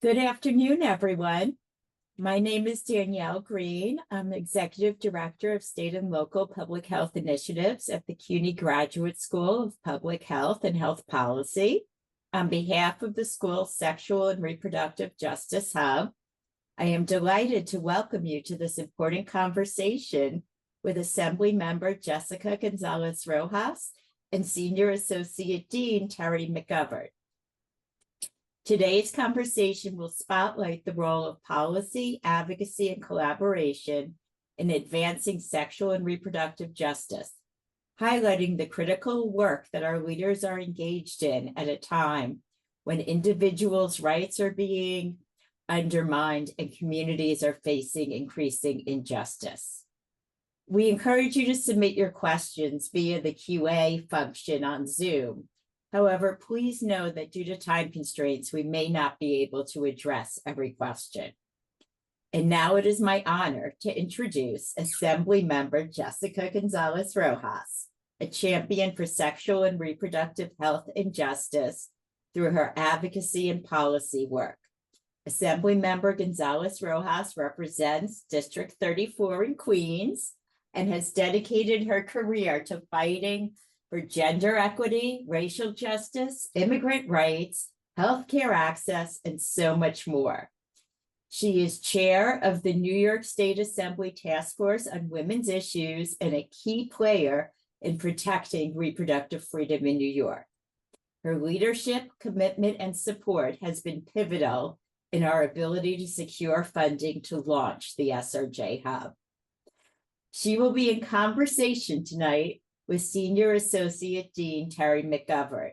Good afternoon, everyone. My name is Danielle Green. I'm Executive Director of State and Local Public Health Initiatives at the CUNY Graduate School of Public Health and Health Policy. On behalf of the school's Sexual and Reproductive Justice Hub, I am delighted to welcome you to this important conversation with Assemblymember Jessica González-Rojas and Senior Associate Dean Terry McGovern. Today's conversation will spotlight the role of policy, advocacy, and collaboration in advancing sexual and reproductive justice, highlighting the critical work that our leaders are engaged in at a time when individuals' rights are being undermined and communities are facing increasing injustice. We encourage you to submit your questions via the QA function on Zoom. However, please know that due to time constraints, we may not be able to address every question. And now it is my honor to introduce Assemblymember Jessica González-Rojas, a champion for sexual and reproductive health and justice through her advocacy and policy work. Assemblymember González-Rojas represents District 34 in Queens and has dedicated her career to fighting for gender equity, racial justice, immigrant rights, healthcare access, and so much more. She is chair of the New York State Assembly Task Force on Women's Issues and a key player in protecting reproductive freedom in New York. Her leadership, commitment, and support has been pivotal in our ability to secure funding to launch the SRJ Hub. She will be in conversation tonight with Senior Associate Dean Terry McGovern,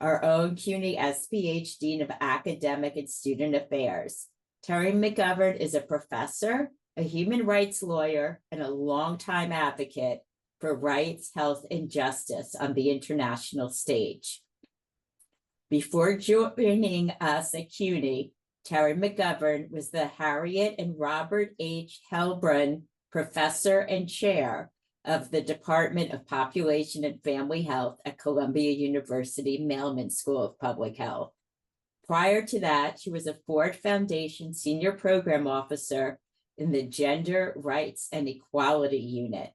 our own CUNY SPH Dean of Academic and Student Affairs. Terry McGovern is a professor, a human rights lawyer, and a longtime advocate for rights, health, and justice on the international stage. Before joining us at CUNY, Terry McGovern was the Harriet and Robert H. Helbrun Professor and Chair of the Department of Population and Family Health at Columbia University Mailman School of Public Health. Prior to that, she was a Ford Foundation Senior Program Officer in the Gender Rights and Equality Unit.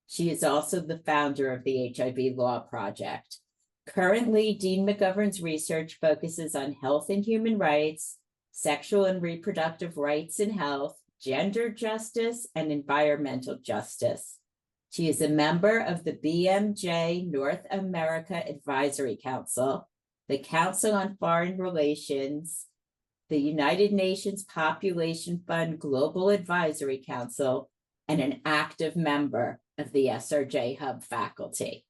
She is also the founder of the HIV Law Project. Currently, Dean McGovern's research focuses on health and human rights, sexual and reproductive rights and health, gender justice, and environmental justice. She is a member of the BMJ North America Advisory Council, the Council on Foreign Relations, the United Nations Population Fund Global Advisory Council, and an active member of the SRJ Hub faculty.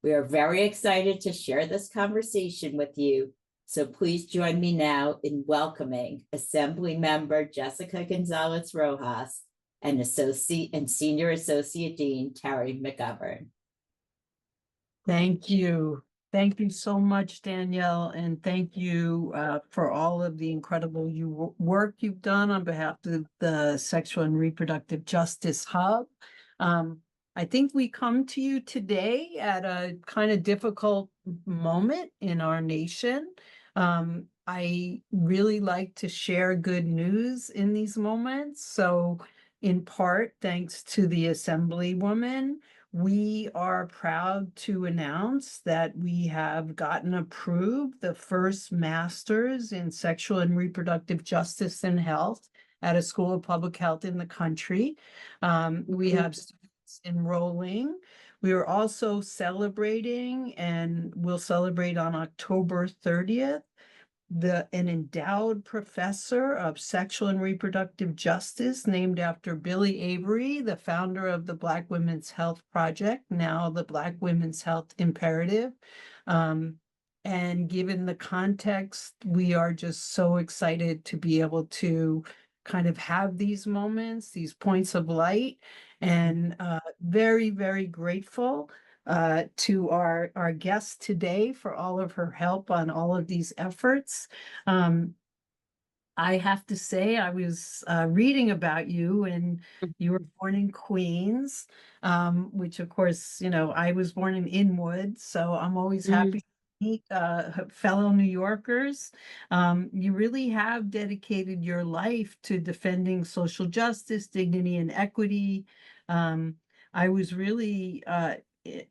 We are very excited to share this conversation with you, so please join me now in welcoming Assemblymember Jessica González-Rojas and Senior Associate Dean Terry McGovern. Thank you. Thank you so much, Danielle, and thank you for all of the incredible work you've done on behalf of the Sexual and Reproductive Justice Hub. I think we come to you today at a kind of difficult moment in our nation. I really like to share good news in these moments. So in part, thanks to the Assemblywoman, we are proud to announce that we have gotten approved the first Masters in Sexual and Reproductive Justice and Health at a School of Public Health in the country. We have students enrolling. We are also celebrating, and we'll celebrate on October 30th, an endowed professor of sexual and reproductive justice named after Billy Avery, the founder of the Black Women's Health Project, now the Black Women's Health Imperative. And given the context, we are just so excited to be able to kind of have these moments, these points of light, and very, very grateful to our guest today for all of her help on all of these efforts. I have to say, I was reading about you, and you were born in Queens, which of course, I was born in Inwood, so I'm always happy fellow New Yorkers. You really have dedicated your life to defending social justice, dignity, and equity. I was really,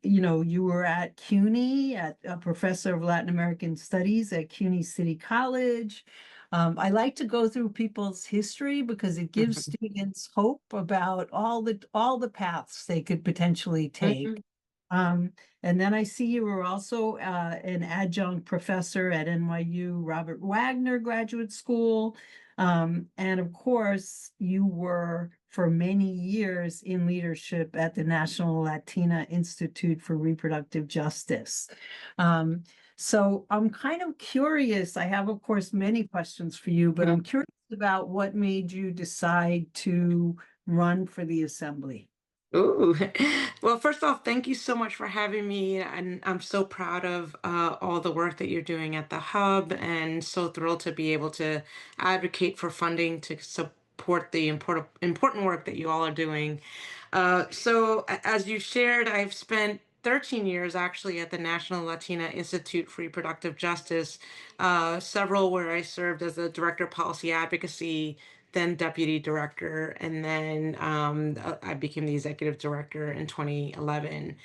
you were at CUNY, at a professor of Latin American Studies at CUNY City College. I like to go through people's history because it gives students hope about all the paths they could potentially take. Um, and then I see you were also an adjunct professor at NYU Robert Wagner Graduate School. And of course, you were for many years in leadership at the National Latina Institute for Reproductive Justice. Um, so I'm kind of curious. I have, of course, many questions for you, but I'm curious about what made you decide to run for the assembly. Ooh. Well, first off, thank you so much for having me. And I'm so proud of all the work that you're doing at the Hub, and so thrilled to be able to advocate for funding to support the important work that you all are doing. As you shared, I've spent 13 years actually at the National Latina Institute for Reproductive Justice, several where I served as a director of policy advocacy, then deputy director, and then I became the executive director in 2011.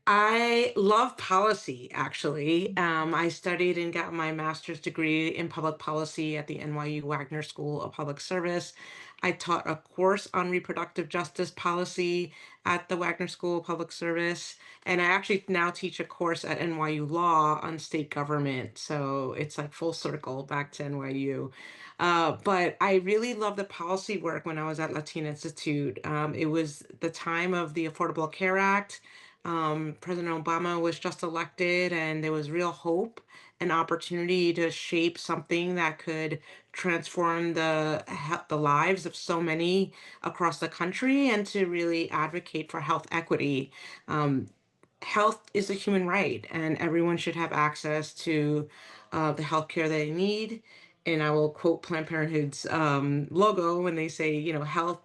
I love policy, actually. I studied and got my master's degree in public policy at the NYU Wagner School of Public Service. I taught a course on reproductive justice policy at the Wagner School of Public Service. And I actually now teach a course at NYU Law on state government. So it's like full circle back to NYU. But I really loved the policy work when I was at Latina Institute. It was the time of the Affordable Care Act. President Obama was just elected, and there was real hope and opportunity to shape something that could transform the lives of so many across the country, and to really advocate for health equity. Um, Health is a human right, and everyone should have access to the health care they need. And I will quote Planned Parenthood's logo when they say, health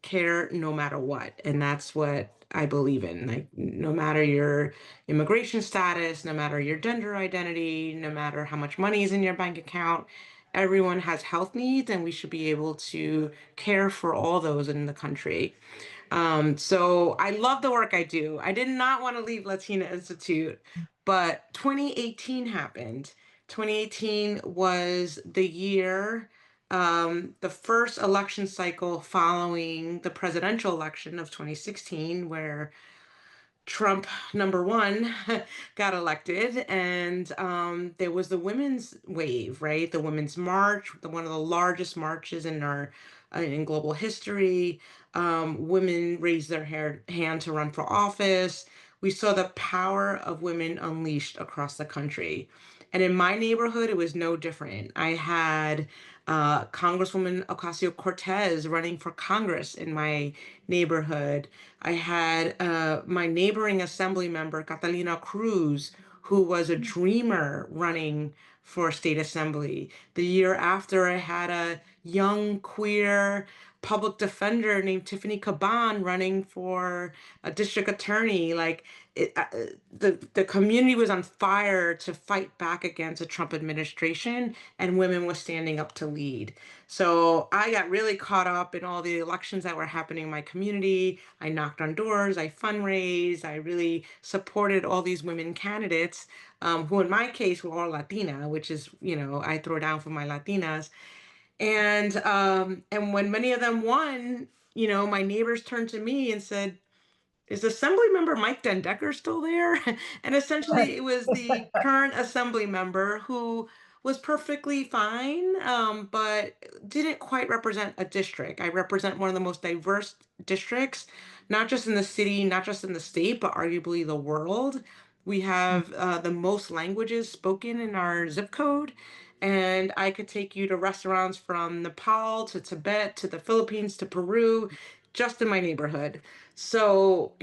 care no matter what. And that's what I believe in. Like, no matter your immigration status, no matter your gender identity, no matter how much money is in your bank account, everyone has health needs, and we should be able to care for all those in the country. So I love the work I do. I did not want to leave Latina Institute, but 2018 happened. 2018 was the year, the first election cycle following the presidential election of 2016, where Trump, number one, got elected, and there was the women's wave, right? The Women's March, one of the largest marches in our in global history. Women raised their hand to run for office. We saw the power of women unleashed across the country. And in my neighborhood, it was no different. I had Congresswoman Ocasio-Cortez running for Congress in my neighborhood. I had my neighboring assembly member, Catalina Cruz, who was a dreamer running for state assembly. The year after, I had a young queer public defender named Tiffany Caban running for a district attorney. Like, the community was on fire to fight back against the Trump administration, and women were standing up to lead. So I got really caught up in all the elections that were happening in my community. I knocked on doors, I fundraised, I really supported all these women candidates, who in my case were all Latina, which is, I throw down for my Latinas. And when many of them won, my neighbors turned to me and said, "Is Assembly Member Mike Dendecker still there?" And essentially, it was the current Assembly member who was perfectly fine, but didn't quite represent a district. I represent one of the most diverse districts, not just in the city, not just in the state, but arguably the world. We have the most languages spoken in our zip code. And I could take you to restaurants from Nepal to Tibet to the Philippines to Peru, just in my neighborhood. So,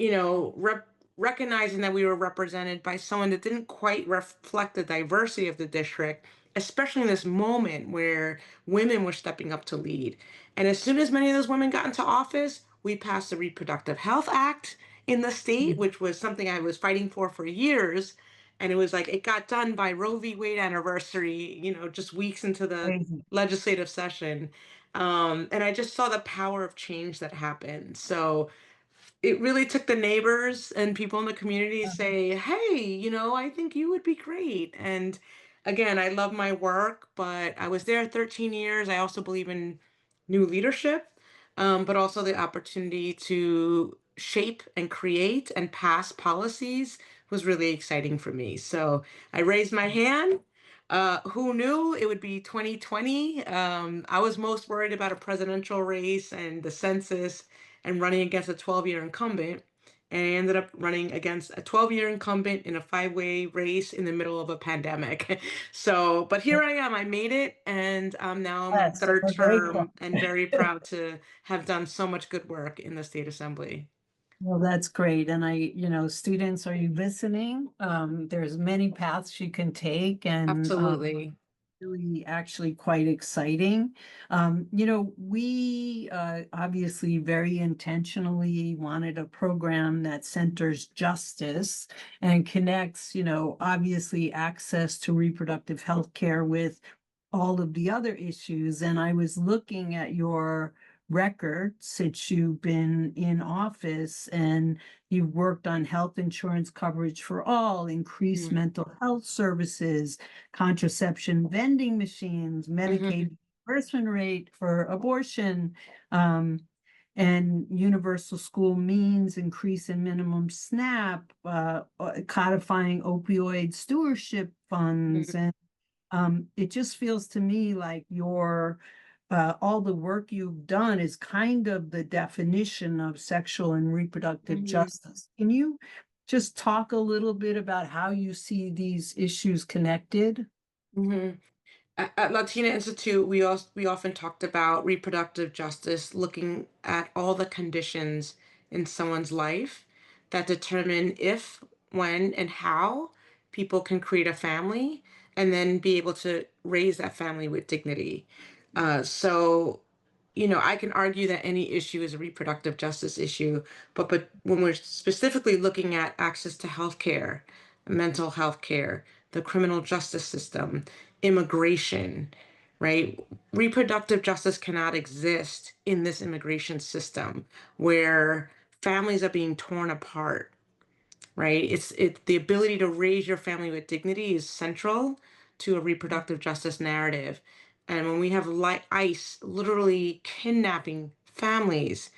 recognizing that we were represented by someone that didn't quite reflect the diversity of the district, especially in this moment where women were stepping up to lead. And as soon as many of those women got into office, we passed the Reproductive Health Act in the state, which was something I was fighting for years. And it was like it got done by Roe v. Wade anniversary, just weeks into the Crazy. legislative session. And I just saw the power of change that happened. So it really took the neighbors and people in the community to say, hey, I think you would be great. And again, I love my work, but I was there 13 years. I also believe in new leadership, but also the opportunity to shape and create and pass policies was really exciting for me. So I raised my hand. Who knew it would be 2020? I was most worried about a presidential race and the census and running against a 12-year incumbent. And I ended up running against a 12-year incumbent in a five-way race in the middle of a pandemic. So, but here I am, I made it, and now I'm in Yes, third we're grateful. term and very proud to have done so much good work in the state assembly. Well, that's great. And students, are you listening? There's many paths you can take, and Absolutely. really actually quite exciting. We obviously very intentionally wanted a program that centers justice and connects, obviously access to reproductive health care with all of the other issues. And I was looking at your record since you've been in office, and you've worked on health insurance coverage for all, increased Mhm. mental health services, contraception vending machines, Mhm. Medicaid reimbursement rate for abortion, and universal school means, increase in minimum SNAP, codifying opioid stewardship funds, Mhm. and it just feels to me like all the work you've done is kind of the definition of sexual and reproductive Mhm. justice. Can you just talk a little bit about how you see these issues connected? Mhm. At Latina Institute, we often talked about reproductive justice, looking at all the conditions in someone's life that determine if, when, and how people can create a family and then be able to raise that family with dignity. So, I can argue that any issue is a reproductive justice issue, but when we're specifically looking at access to healthcare, mental health care, the criminal justice system, immigration, right? Reproductive justice cannot exist in this immigration system where families are being torn apart, right? It's the ability to raise your family with dignity is central to a reproductive justice narrative. And when we have ICE literally kidnapping families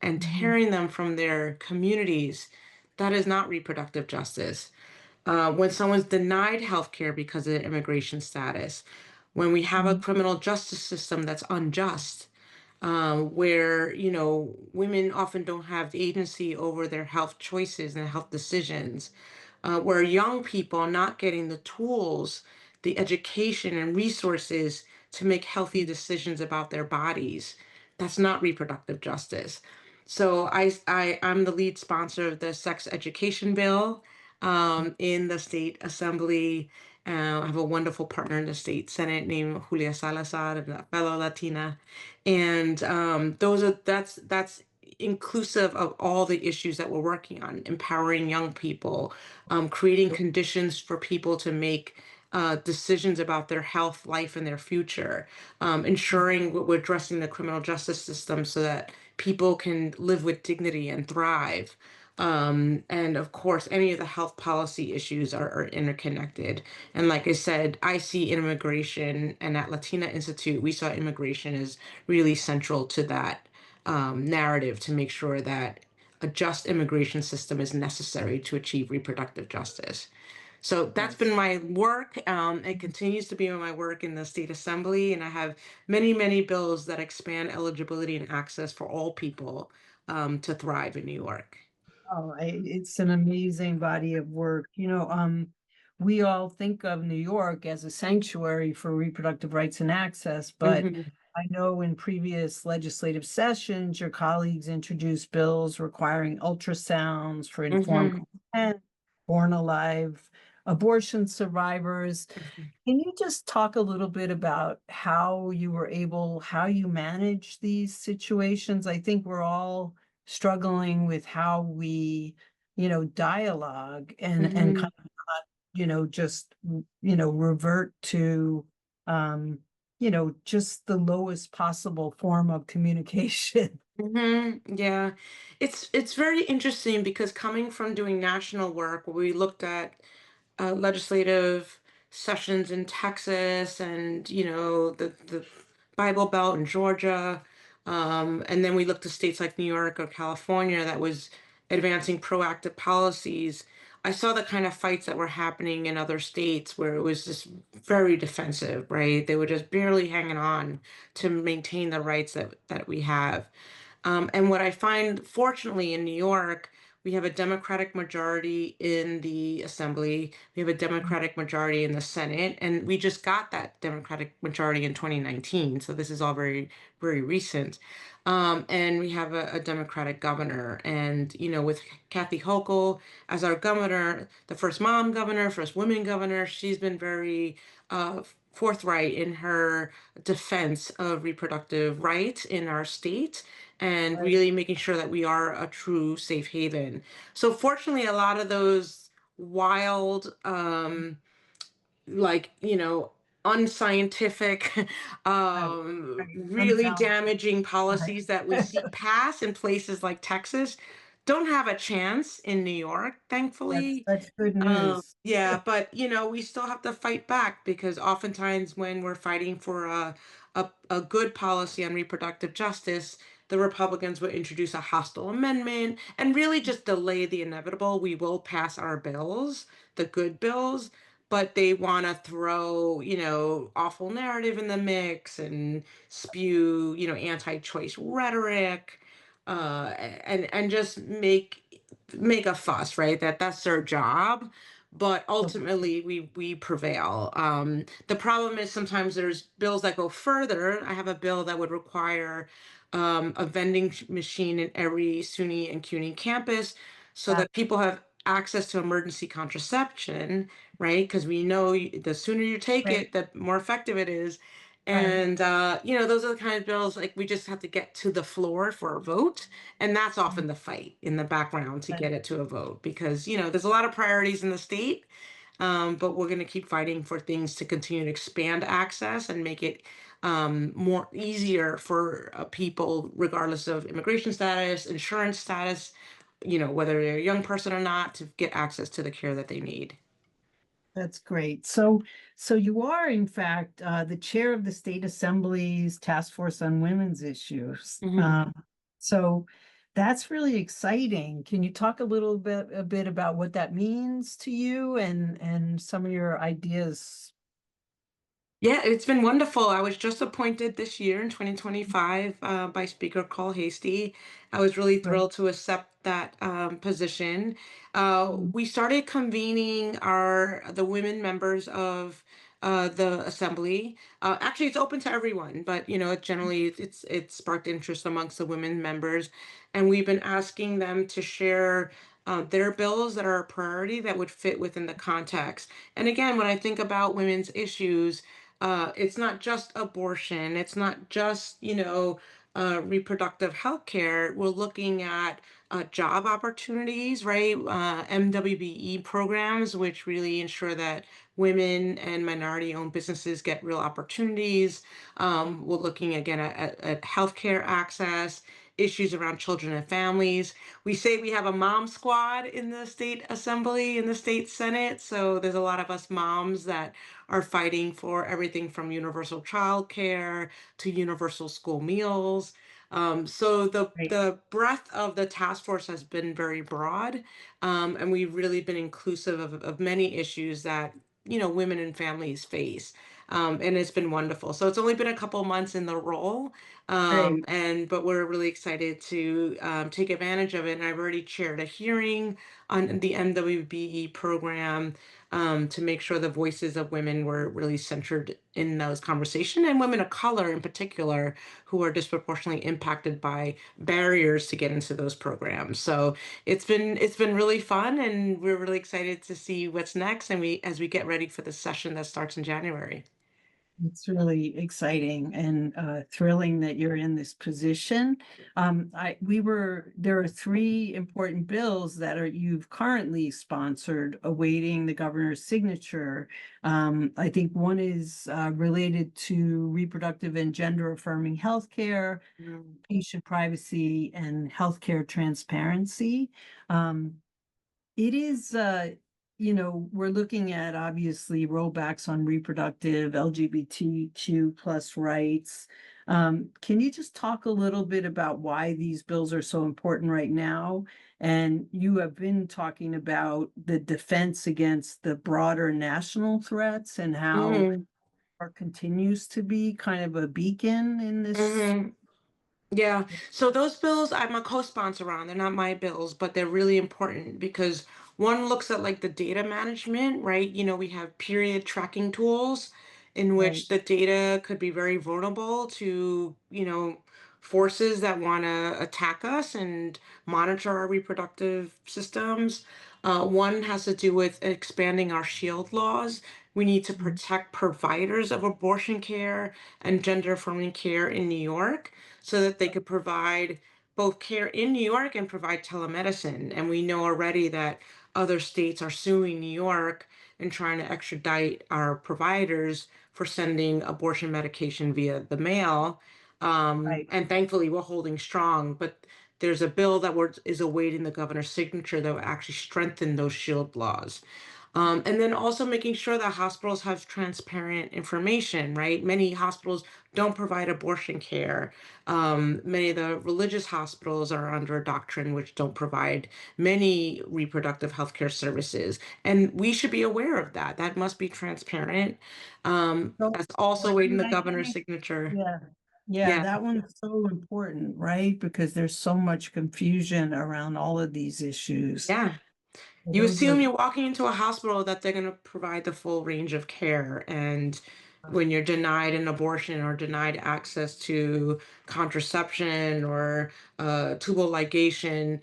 and Mhm, tearing them from their communities, that is not reproductive justice. When someone's denied health care because of their immigration status, when we have a mhm, criminal justice system that's unjust, where women often don't have agency over their health choices and health decisions, where young people are not getting the tools, the education and resources to make healthy decisions about their bodies. That's not reproductive justice. So I'm the lead sponsor of the sex education bill in the state assembly. I have a wonderful partner in the state senate named Julia Salazar, a fellow Latina, and that's inclusive of all the issues that we're working on: empowering young people, creating conditions for people to make decisions about their health, life, and their future, ensuring we're addressing the criminal justice system so that people can live with dignity and thrive. And of course, any of the health policy issues are interconnected. And like I said, I see immigration, and at Latina Institute, we saw immigration as really central to that narrative to make sure that a just immigration system is necessary to achieve reproductive justice. So that's been yes. my work. It continues to be my work in the state assembly, and I have many, many bills that expand eligibility and access for all people to thrive in New York. It's an amazing body of work. We all think of New York as a sanctuary for reproductive rights and access, but Hmm. I know in previous legislative sessions, your colleagues introduced bills requiring ultrasounds for informed Hmm. consent, born alive abortion survivors. Can you just talk a little bit about how you manage these situations? I think we're all struggling with how we, dialogue and kind Hmm. of just, revert to, just the lowest possible form of communication. Yeah, it's very interesting because coming from doing national work, where we looked at legislative sessions in Texas and the Bible Belt in Georgia, and then we looked at states like New York or California that was advancing proactive policies. I saw the kind of fights that were happening in other states where it was just very defensive, right? They were just barely hanging on to maintain the rights that we have. And what I find, fortunately, in New York, we have a Democratic majority in the Assembly. We have a Democratic majority in the Senate, and we just got that Democratic majority in 2019. So this is all very, very recent. And we have a Democratic governor. And, with Kathy Hochul as our governor, the first mom governor, first woman governor, she's been very forthright in her defense of reproductive rights in our state and Right. really making sure that we are a true safe haven. So fortunately, a lot of those wild, like, unscientific, Right. Right. really Unbalanced. damaging Right. policies that we see pass in places like Texas don't have a chance in New York, That's thankfully. that's good news. Yeah, but we still have to fight back because oftentimes when we're fighting for a good policy on reproductive justice, the Republicans will introduce a hostile amendment and really just delay the inevitable. We will pass our bills, the good bills, but they want to throw, awful narrative in the mix and spew, anti-choice rhetoric, and just make a fuss, right? That's their job. But ultimately, we prevail. The problem is sometimes there's bills that go further. I have a bill that would require a vending machine in every SUNY and CUNY campus so Yeah. that people have access to emergency contraception, right? Because we know the sooner you take Right. it, the more effective it is. Right. And those are the kind of bills like we just have to get to the floor for a vote, and that's often the fight in the background to Right. get it to a vote because there's a lot of priorities in the state, but we're going to keep fighting for things to continue to expand access and make it more easier for people, regardless of immigration status, insurance status, whether they're a young person or not, to get access to the care that they need. That's great. So you are, in fact, the chair of the State Assembly's Task Force on Women's Issues. Mhm. So that's really exciting. Can you talk a bit about what that means to you and some of your ideas? Yeah, it's been wonderful. I was just appointed this year in 2025 by Speaker Cole Hasty. I was really Right. thrilled to accept that position. Mm. We started convening the women members of the assembly. Actually, it's open to everyone, but it sparked interest amongst the women members, and we've been asking them to share their bills that are a priority that would fit within the context. And again, when I think about women's issues, it's not just abortion. It's not just, reproductive health care. We're looking at job opportunities, right? MWBE programs, which really ensure that women and minority owned businesses get real opportunities. We're looking again at healthcare access, issues around children and families. We say we have a mom squad in the state assembly, in the state senate. So there's a lot of us moms that are fighting for everything from universal childcare to universal school meals. So the Right. the breadth of the task force has been very broad, and we've really been inclusive of many issues that women and families face. And it's been wonderful. So it's only been a couple months in the role, Great. and but we're really excited to take advantage of it. And I've already chaired a hearing on the MWBE program to make sure the voices of women were really centered in those conversations, and women of color in particular, who are disproportionately impacted by barriers to get into those programs. So it's been really fun, and we're really excited to see what's next, and we as we get ready for the session that starts in January. It's really exciting and thrilling that you're in this position. There are three important bills that you've currently sponsored awaiting the governor's signature. I think one is related to reproductive and gender affirming healthcare, Mm. patient privacy, and healthcare transparency. Um, it is, we're looking at obviously rollbacks on reproductive LGBTQ plus rights. Can you just talk a little bit about why these bills are so important right now? And you have been talking about the defense against the broader national threats and how Mhm. our continues to be kind of a beacon in this. Mhm. Yeah. So those bills I'm a co-sponsor on. They're not my bills, but they're really important because one looks at like the data management, right? We have period tracking tools in Right, which the data could be very vulnerable to, forces that want to attack us and monitor our reproductive systems. One has to do with expanding our shield laws. We need to mhm, protect providers of abortion care and gender affirming care in New York so that they could provide both care in New York and provide telemedicine. And we know already that other states are suing New York and trying to extradite our providers for sending abortion medication via the mail. right. And thankfully, we're holding strong. But there's a bill that is awaiting the governor's signature that will actually strengthen those shield laws. And then also making sure that hospitals have transparent information, right? Many hospitals don't provide abortion care. Many of the religious hospitals are under a doctrine which don't provide many reproductive healthcare services. And we should be aware of that. That must be transparent. So That's also waiting important, the I governor's think. signature. Yeah. Yeah, Yeah. that one's so important, right? Because there's so much confusion around all of these issues. Yeah. So You those assume are, you're walking into a hospital that they're going to provide the full range of care. And when you're denied an abortion or denied access to contraception or tubal ligation,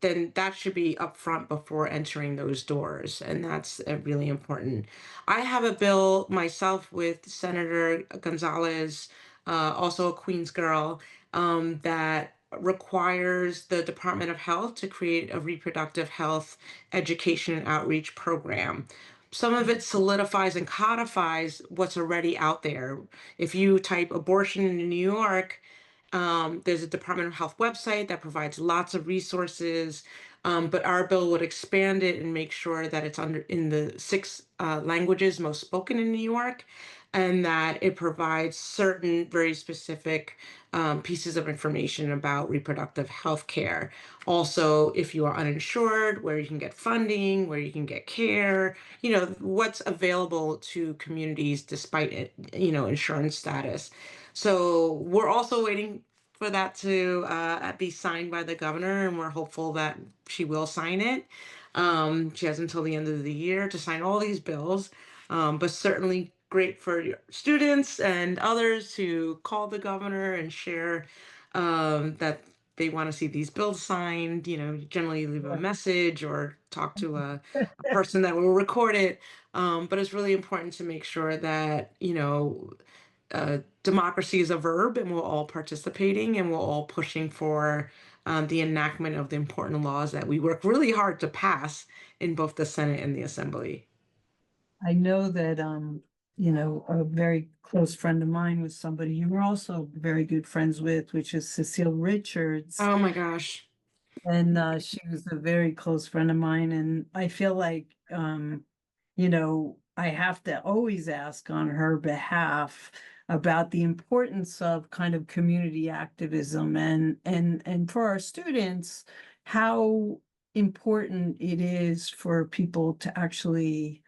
then that should be upfront before entering those doors. And that's really important. I have a bill myself with Senator Gonzalez, also a Queens girl, that requires the Department of Health to create a reproductive health education and outreach program. Some of it solidifies and codifies what's already out there. If you type abortion in New York, there's a Department of Health website that provides lots of resources, but our bill would expand it and make sure that it's under in the six languages most spoken in New York, and that it provides certain very specific pieces of information about reproductive health care. Also, if you are uninsured, where you can get funding, where you can get care, what's available to communities despite it, insurance status. So we're also waiting for that to be signed by the governor, and we're hopeful that she will sign it. She has until the end of the year to sign all these bills, but certainly great for your students and others to call the governor and share that they want to see these bills signed. You generally leave a message or talk to a person that will record it. But it's really important to make sure that, democracy is a verb and we're all participating and we're all pushing for the enactment of the important laws that we work really hard to pass in both the Senate and the Assembly. I know that, a very close friend of mine was somebody you were also very good friends with, which is Cecile Richards. Oh my gosh. And she was a very close friend of mine. And I feel like, I have to always ask on her behalf about the importance of kind of community activism and for our students, how important it is for people to actually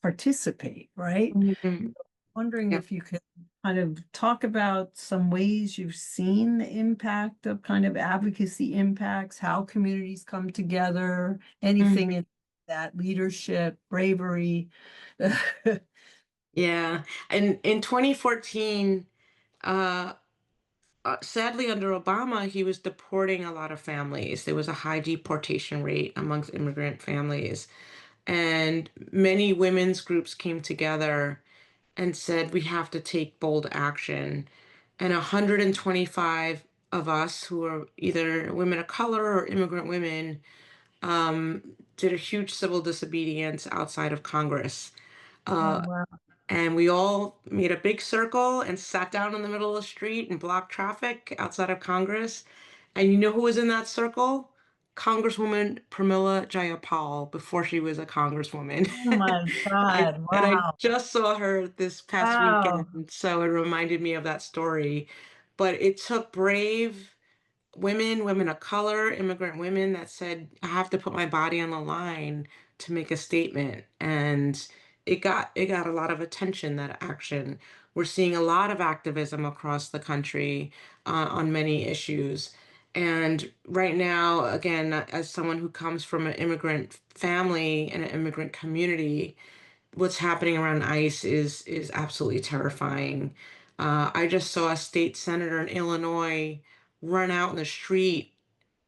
participate, right? Mhm. Wondering Yeah. if you could kind of talk about some ways you've seen the impact of kind of advocacy impacts, how communities come together, anything Mhm. in that leadership, bravery. Yeah. And in 2014, uh, sadly, under Obama, he was deporting a lot of families. There was a high deportation rate amongst immigrant families. And many women's groups came together and said we have to take bold action. And 125 of us who are either women of color or immigrant women did a huge civil disobedience outside of Congress. Oh, Uh, wow. and we all made a big circle and sat down in the middle of the street and blocked traffic outside of Congress. And you know who was in that circle? Congresswoman Pramila Jayapal before she was a congresswoman. Oh my God. And I Wow. just saw her this past weekend, Wow. so it reminded me of that story. But it took brave women, women of color, immigrant women that said, I have to put my body on the line to make a statement. And it got a lot of attention, that action. We're seeing a lot of activism across the country on many issues. And right now, again, as someone who comes from an immigrant family and an immigrant community, what's happening around ICE is absolutely terrifying. I just saw a state senator in Illinois run out in the street,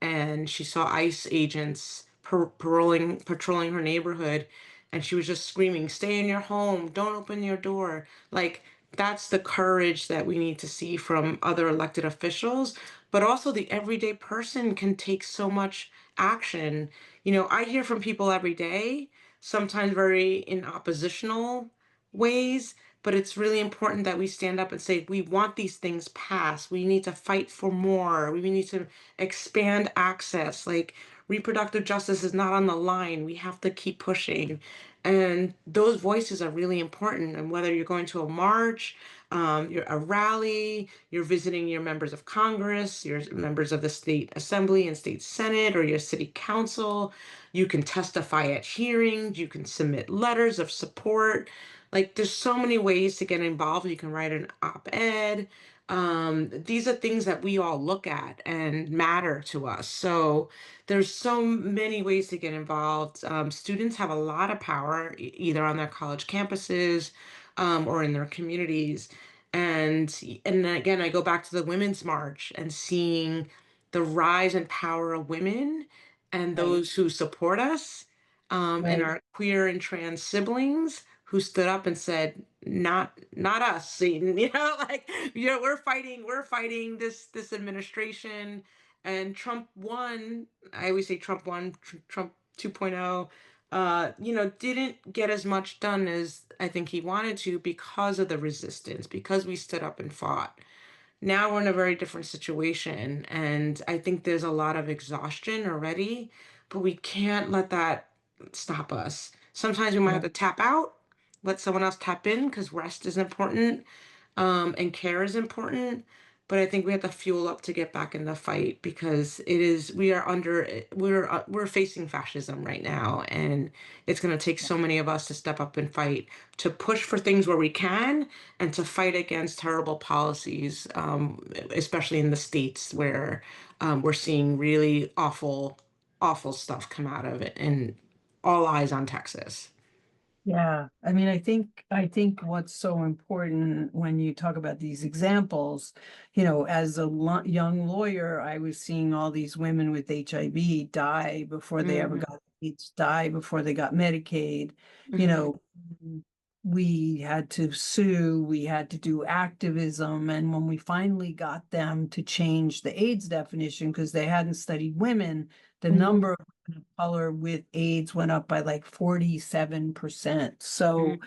and she saw ICE agents patrolling her neighborhood, and she was just screaming, "Stay in your home! Don't open your door!" Like, that's the courage that we need to see from other elected officials, but also the everyday person can take so much action. I hear from people every day, sometimes very in oppositional ways, but it's really important that we stand up and say, we want these things passed. We need to fight for more. We need to expand access. Like, reproductive justice is not on the line. We have to keep pushing. And those voices are really important. And whether you're going to a march, you're a rally, you're visiting your members of Congress, your members of the state assembly and state senate, or your city council, you can testify at hearings, you can submit letters of support. Like, there's so many ways to get involved. You can write an op-ed. These are things that we all look at and matter to us. So there's so many ways to get involved. Students have a lot of power, either on their college campuses or in their communities. And again, I go back to the Women's March and seeing the rise and power of women and Right. those who support us, and Right. our queer and trans siblings who stood up and said, not us, Satan. Like, we're fighting this administration. And Trump won. I always say Trump won. Trump 2.0 didn't get as much done as I think he wanted to, because of the resistance, because we stood up and fought. Now we're in a very different situation, and I think there's a lot of exhaustion already, but we can't let that stop us. Sometimes we might have to tap out, let someone else tap in, because rest is important, and care is important. But I think we have to fuel up to get back in the fight, because we're facing fascism right now, and it's going to take so many of us to step up and fight, to push for things where we can, and to fight against terrible policies, especially in the states where we're seeing really awful stuff come out of it, and all eyes on Texas. Yeah, I mean, I think what's so important when you talk about these examples, as a young lawyer, I was seeing all these women with HIV die before they ever Hmm. got AIDS, die before they got Medicaid. You Hmm. know, we had to sue, we had to do activism, and when we finally got them to change the AIDS definition because they hadn't studied women, the Hmm. number of women of color with AIDS went up by like 47%. So,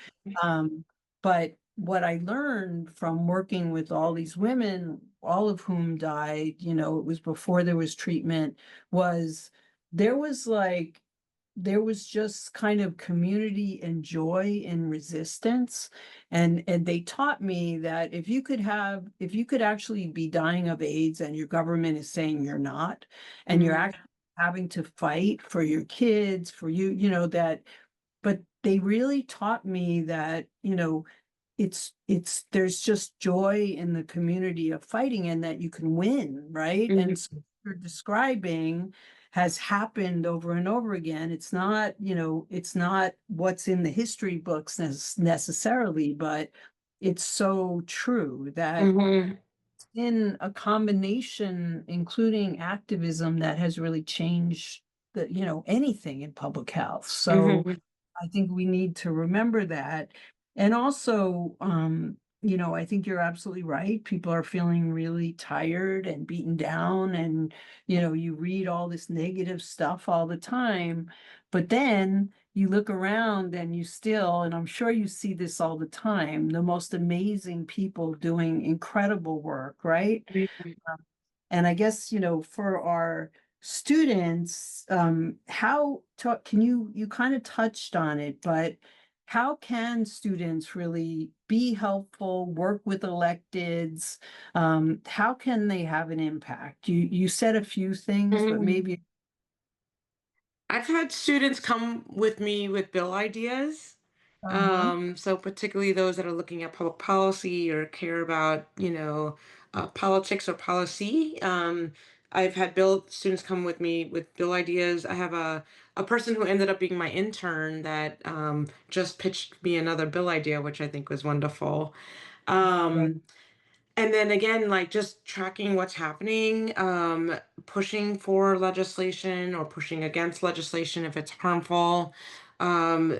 um, but what I learned from working with all these women, all of whom died, it was before there was treatment, was there was like there was just kind of community and joy in resistance. And they taught me that if you could actually be dying of AIDS and your government is saying you're not, and you're Hmm. actually having to fight for your kids, for that, but they really taught me that, it's there's just joy in the community of fighting and that you can win, right? Hmm. And so what you're describing has happened over and over again. It's not what's in the history books necessarily, but it's so true that Hmm. in a combination, including activism, that has really changed anything in public health. So Hmm. I think we need to remember that. And also, I think you're absolutely right. People are feeling really tired and beaten down, and, you read all this negative stuff all the time. But then you look around and you still, and I'm sure you see this all the time, the most amazing people doing incredible work, right? And I guess, for our students, can you kind of touched on it, but how can students really be helpful, work with electeds? How can they have an impact? You said a few things, but Mhm. maybe. I've had students come with me with bill ideas. Uh-huh. So particularly those that are looking at public policy or care about, politics or policy. I've had bill students come with me with bill ideas. I have a person who ended up being my intern that just pitched me another bill idea, which I think was wonderful. Right. Um, and then again, like just tracking what's happening, pushing for legislation or pushing against legislation if it's harmful. I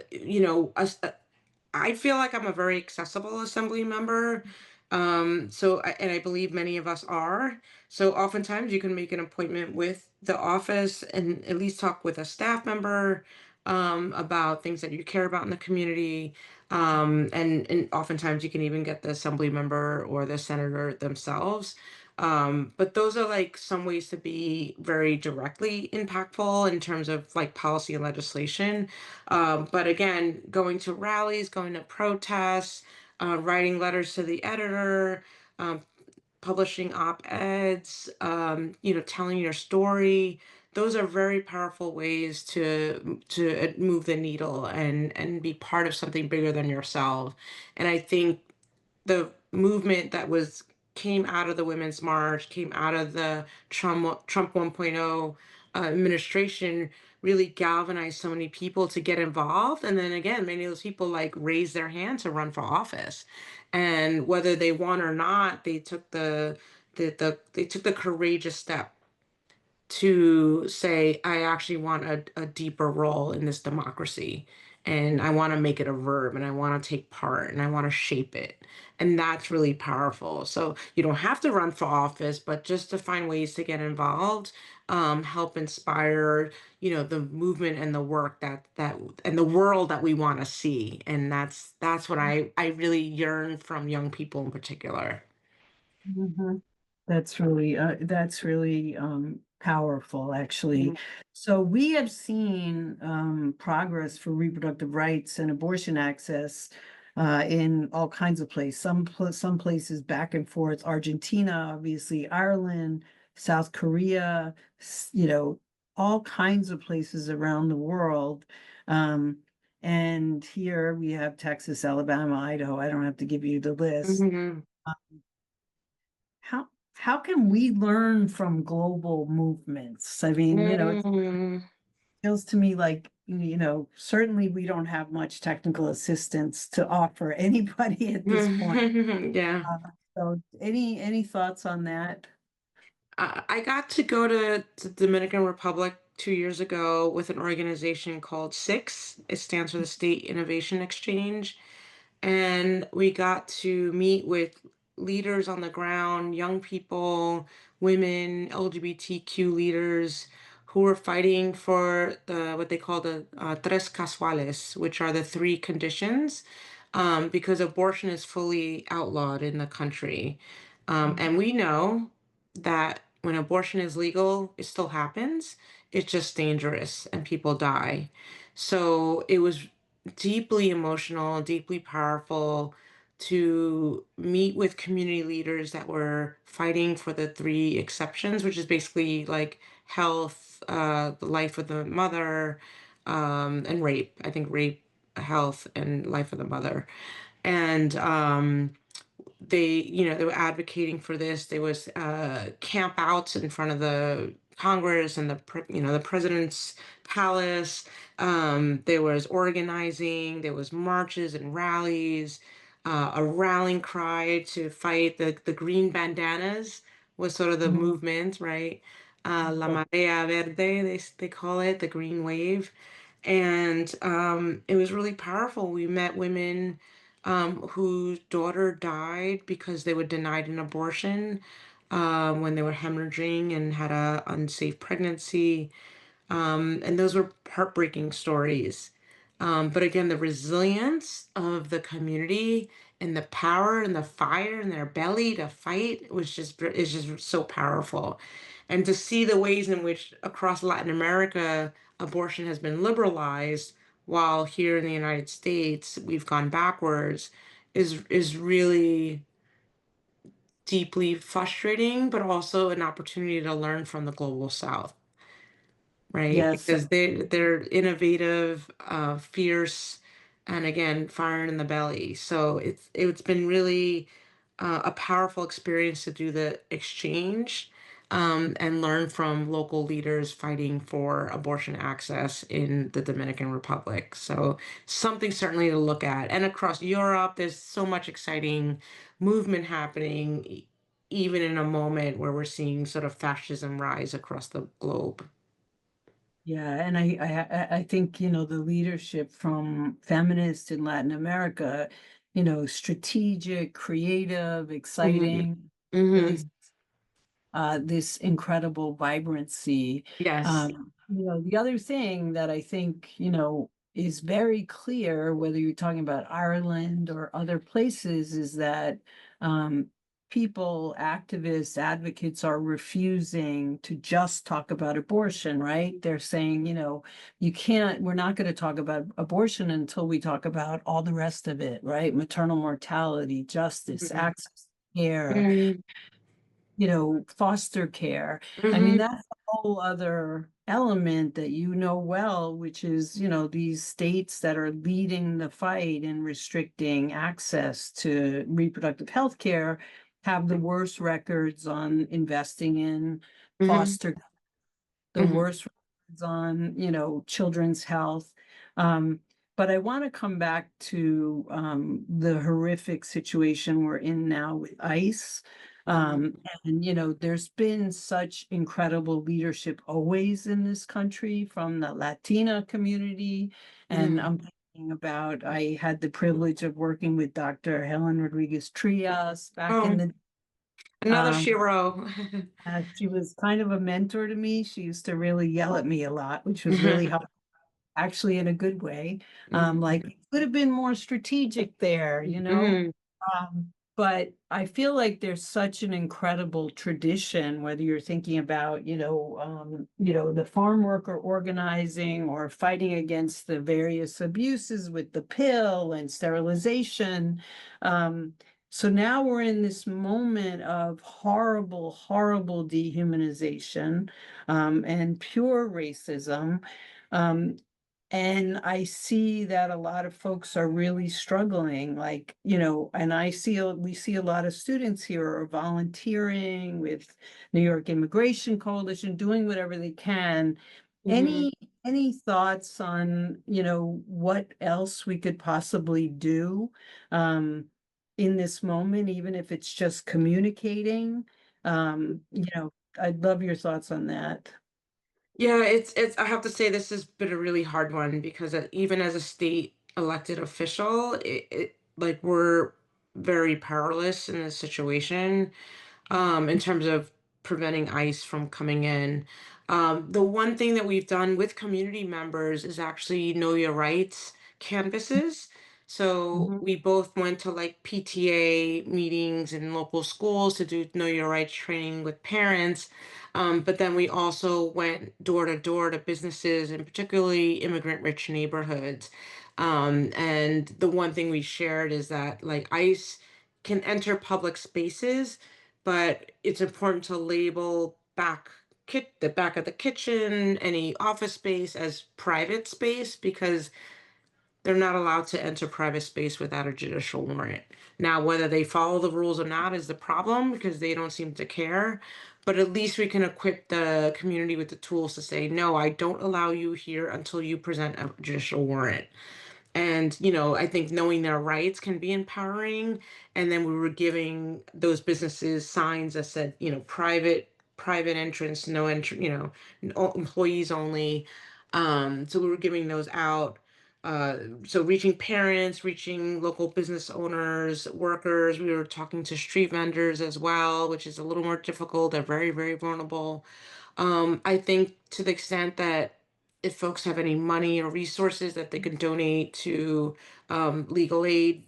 feel like I'm a very accessible assembly member. And I believe many of us are. So oftentimes you can make an appointment with the office and at least talk with a staff member about things that you care about in the community. And oftentimes you can even get the assembly member or the senator themselves. But those are like some ways to be very directly impactful in terms of like policy and legislation. But again, going to rallies, going to protests, writing letters to the editor, um, publishing op-eds, telling your story. Those are very powerful ways to move the needle and be part of something bigger than yourself. And I think the movement that was came out of the Women's March, came out of the Trump 1.0 administration, really galvanized so many people to get involved. And then again, many of those people like raised their hand to run for office, and whether they won or not, they took they took the courageous step to say, I actually want a deeper role in this democracy. And I want to make it a verb and I want to take part and I want to shape it. And that's really powerful. So you don't have to run for office, but just to find ways to get involved, help inspire, the movement and the work that and the world that we want to see. And that's what I really yearn from young people in particular. Mhm. That's really powerful, actually. So we have seen progress for reproductive rights and abortion access in all kinds of places. Some places back and forth. Argentina, obviously, Ireland, South Korea, all kinds of places around the world. Um, and here we have Texas, Alabama, Idaho. I don't have to give you the list. Mhm. How how can we learn from global movements? I mean, it Mhm. feels to me like, certainly we don't have much technical assistance to offer anybody at this point. Yeah. So any thoughts on that? I got to go to Dominican Republic 2 years ago with an organization called SIX. It stands for the State Innovation Exchange. And we got to meet with leaders on the ground, young people, women, LGBTQ leaders who were fighting for what they call the tres casuales, which are the three conditions, because abortion is fully outlawed in the country. And we know that when abortion is legal, it still happens. It's just dangerous and people die. So it was deeply emotional, deeply powerful to meet with community leaders that were fighting for the three exceptions, which is basically like health, the life of the mother, and rape. I think rape, health, and life of the mother. And they were advocating for this. There was camp outs in front of the Congress and the president's palace. There was organizing. There was marches and rallies. A rallying cry to fight the green bandanas was sort of the Mhm. movement, right? La Marea Verde, they call it, the green wave. And it was really powerful. We met women whose daughter died because they were denied an abortion when they were hemorrhaging and had a unsafe pregnancy. And those were heartbreaking stories. But again, the resilience of the community and the power and the fire in their belly to fight is just so powerful. And to see the ways in which across Latin America abortion has been liberalized, while here in the United States we've gone backwards, is really deeply frustrating, but also an opportunity to learn from the global South, right? Yes, Because they're innovative, fierce, and again, fire in the belly. So it's been really a powerful experience to do the exchange, and learn from local leaders fighting for abortion access in the Dominican Republic. So something certainly to look at. And across Europe, there's so much exciting movement happening, even in a moment where we're seeing sort of fascism rise across the globe. yeah, and I think, the leadership from feminists in Latin America, strategic, creative, Mhm. exciting, really Mhm. this incredible vibrancy. Yes. The other thing that I think, is very clear, whether you're talking about Ireland or other places, is that um, people, activists, advocates are refusing to just talk about abortion, right? They're saying, we're not going to talk about abortion until we talk about all the rest of it, right? Maternal mortality, justice, Mhm. access to care, Mhm. foster care. I mean, Mhm. that's a whole other element that well, which is, these states that are leading the fight in restricting access to reproductive health care have the worst records on investing in Mhm. foster, the Mhm. worst records on, children's health. Um, but I want to come back to the horrific situation we're in now with ICE. Mhm. And, there's been such incredible leadership always in this country from the Latina community. And Mhm. I'm thinking about, I had the privilege of working with Dr. Helen Rodriguez Trias back in Oh, the another um, shiro. she was kind of a mentor to me. She used to really yell at me a lot, which was really helpful, actually in a good way. Mhm. Like could have been more strategic there, Mhm. But I feel like there's such an incredible tradition, whether you're thinking about, the farm worker organizing or fighting against the various abuses with the pill and sterilization. Um, so now we're in this moment of horrible, horrible dehumanization, and pure racism. Um, and I see that a lot of folks are really struggling, like, and we see a lot of students here are volunteering with New York Immigration Coalition, doing whatever they can. Mhm. Any any thoughts on, what else we could possibly do um in this moment, even if it's just communicating? I'd love your thoughts on that. Yeah, it's I have to say this has been a really hard one because even as a state elected official, like we're very powerless in this situation, in terms of preventing ICE from coming in. The one thing that we've done with community members is actually know your rights canvases. So Mhm. we both went to like PTA meetings in local schools to do know your rights training with parents. But then we also went door to door to businesses and particularly immigrant rich neighborhoods. And the one thing we shared is that like ICE can enter public spaces, but it's important to label the back of the kitchen, any office space as private space because they're not allowed to enter private space without a judicial warrant. Now, whether they follow the rules or not is the problem because they don't seem to care. But at least we can equip the community with the tools to say, no, I don't allow you here until you present a judicial warrant. And, I think knowing their rights can be empowering. And then we were giving those businesses signs that said, private entrance, no entry, employees only. So we were giving those out. so reaching parents, reaching local business owners, workers. We were talking to street vendors as well, which is a little more difficult. They're very, very vulnerable. I think to the extent that if folks have any money or resources that they can donate to legal aid,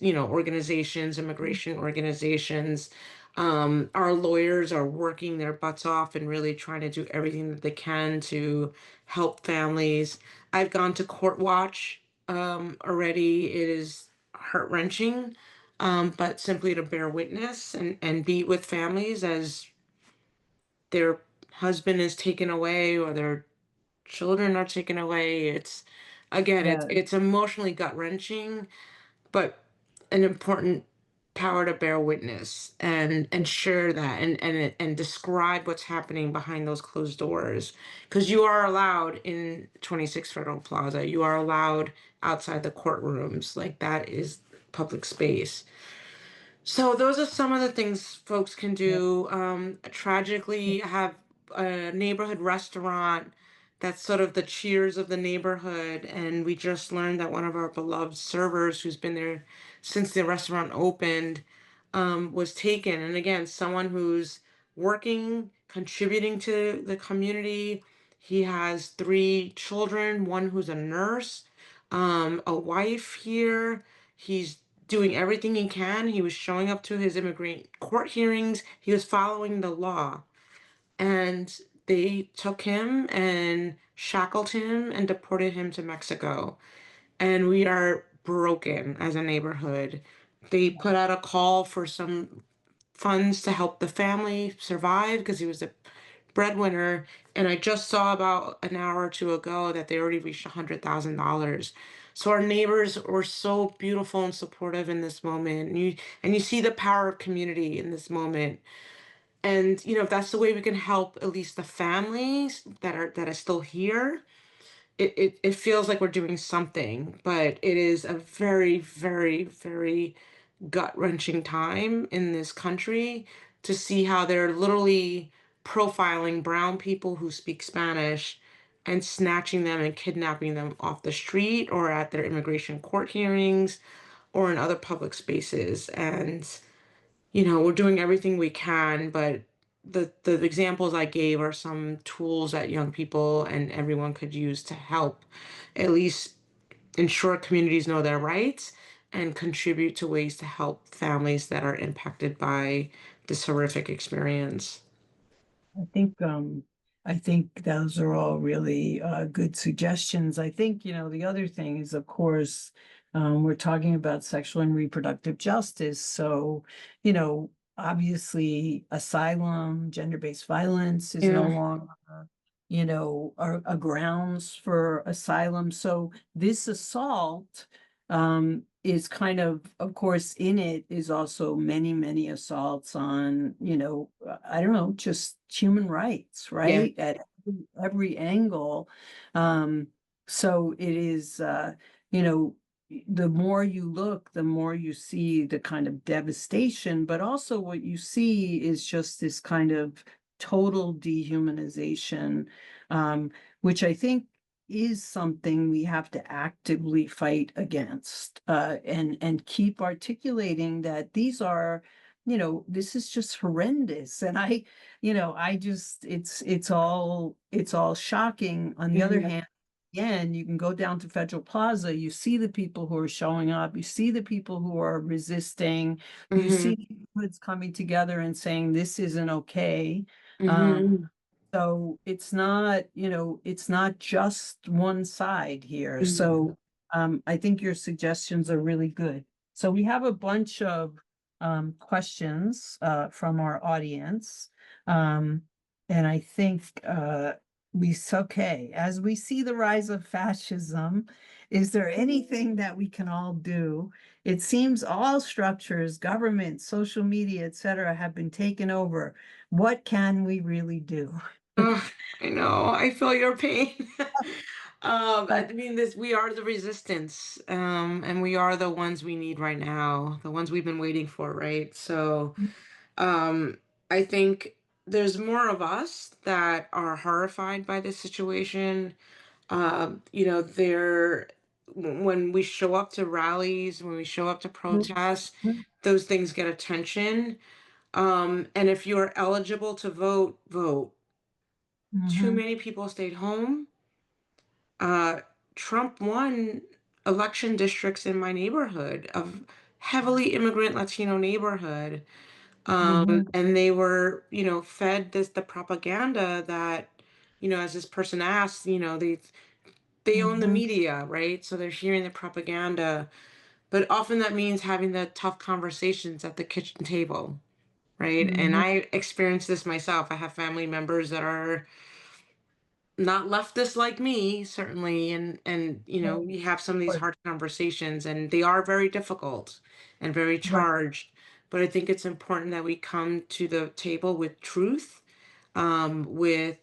organizations, immigration organizations. Our lawyers are working their butts off and really trying to do everything that they can to help families. I've gone to court watch already. It is heart wrenching, but simply to bear witness and be with families as their husband is taken away or their children are taken away. It's again, it's Yeah, it's emotionally gut wrenching, but an important power to bear witness and share that and describe what's happening behind those closed doors, because you are allowed in 26 Federal Plaza, you are allowed outside the courtrooms, like that is public space. So those are some of the things folks can yeah, do. Tragically, I have a neighborhood restaurant that's sort of the cheers of the neighborhood, and we just learned that one of our beloved servers, who's been there since the restaurant opened, was taken. And again, someone who's working, contributing to the community. He has three children, one who's a nurse, a wife here. He's doing everything he can. He was showing up to his immigrant court hearings. He was following the law. And they took him and shackled him and deported him to Mexico. And we are broken as a neighborhood. They put out a call for some funds to help the family survive because he was a breadwinner. And I just saw about an hour or two ago that they already reached $100,000. So our neighbors were so beautiful and supportive in this moment. And you see the power of community in this moment. And if that's the way we can help at least the families that are still here, it feels like we're doing something. But it is a very, very, very gut-wrenching time in this country to see how they're literally profiling brown people who speak Spanish and snatching them and kidnapping them off the street or at their immigration court hearings or in other public spaces. And we're doing everything we can, but the examples I gave are some tools that young people and everyone could use to help at least ensure communities know their rights and contribute to ways to help families that are impacted by this horrific experience. I think, I think those are all really good suggestions. I think, the other thing is, of course, we're talking about sexual and reproductive justice. So, obviously, asylum, gender-based violence is no Yeah. longer, a grounds for asylum. So this assault, is kind of course, in it is also many, many assaults on, I don't know, just human rights, Yeah. right? At every angle. Um, so it is, you know, the more you look, the more you see the kind of devastation, but also what you see is just this kind of total dehumanization, which I think is something we have to actively fight against, and keep articulating that these are, this is just horrendous. And I just, it's all shocking. On the other Yeah. hand, again, you can go down to Federal Plaza, you see the people who are showing up, you see the people who are resisting, you Hmm. see neighborhoods coming together and saying this isn't okay. Um, Hmm. so it's not just one side here. Hmm. So I think your suggestions are really good. So we have a bunch of questions from our audience. Um, and I think okay, as we see the rise of fascism, is there anything that we can all do? It seems all structures, government, social media, etc., have been taken over. What can we really do? Oh, I know. I feel your pain. I Uh, mean, we are the resistance, and we are the ones we need right now, the ones we've been waiting for, right? So, um, I think there's more of us that are horrified by this situation. They're when we show up to rallies, when we show up to protests, those things get attention. And if you're eligible to vote, vote. Too Mhm. many people stayed home. uh, Trump won election districts in my neighborhood, of heavily immigrant Latino neighborhood. Mhm. And they were, fed the propaganda that, as this person asked, they own the Mhm. media, right? So they're hearing the propaganda, but often that means having the tough conversations at the kitchen table, right? And Mhm. I experienced this myself. I have family members that are not leftist like me, certainly, and Of we have some of these course. hard conversations, and they are very difficult and very Right. charged. But I think it's important that we come to the table with truth, with